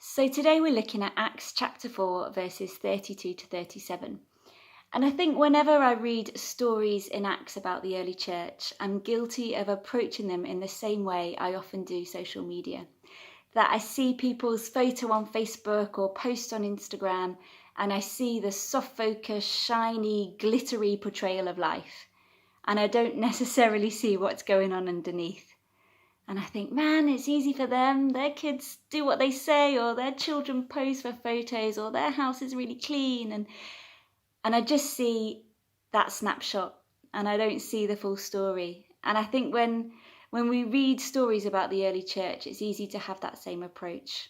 So today we're looking at Acts chapter 4, verses 32 to 37. And I think whenever I read stories in Acts about the early church, I'm guilty of approaching them in the same way I often do social media. That I see people's photo on Facebook or post on Instagram, and I see the soft focus, shiny, glittery portrayal of life. And I don't necessarily see what's going on underneath. And I think, man, it's easy for them. Their kids do what they say, or their children pose for photos, or their house is really clean. And I just see that snapshot, and I don't see the full story. And I think when we read stories about the early church, it's easy to have that same approach.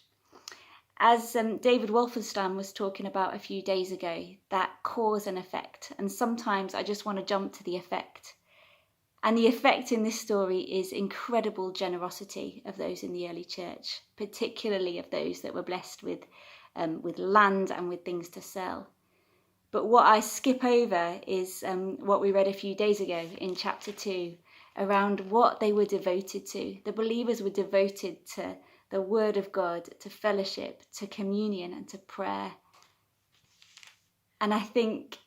As David Wolfenstein was talking about a few days ago, that cause and effect. And sometimes I just want to jump to the effect. And the effect in this story is incredible generosity of those in the early church, particularly of those that were blessed with land and with things to sell. But what I skip over is what we read a few days ago in chapter 2, around what they were devoted to. The believers were devoted to the word of God, to fellowship, to communion, and to prayer. And I think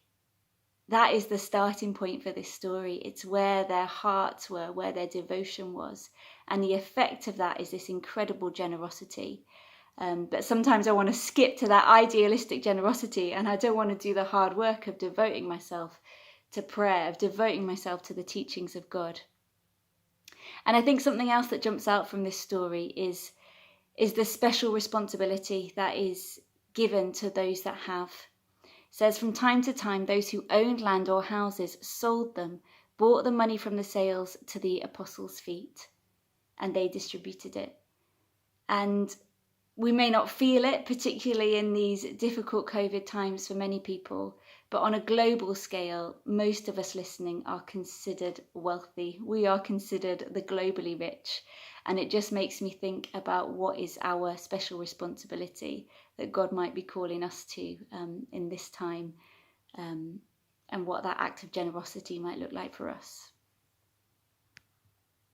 that is the starting point for this story. It's where their hearts were, where their devotion was. And the effect of that is this incredible generosity. But sometimes I want to skip to that idealistic generosity, and I don't want to do the hard work of devoting myself to prayer, of devoting myself to the teachings of God. And I think something else that jumps out from this story is the special responsibility that is given to those that have. It says, from time to time, those who owned land or houses sold them, brought the money from the sales to the apostles' feet, and they distributed it. And we may not feel it, particularly in these difficult COVID times for many people, but on a global scale, most of us listening are considered wealthy. We are considered the globally rich. And it just makes me think about what is our special responsibility that God might be calling us to in this time, and what that act of generosity might look like for us.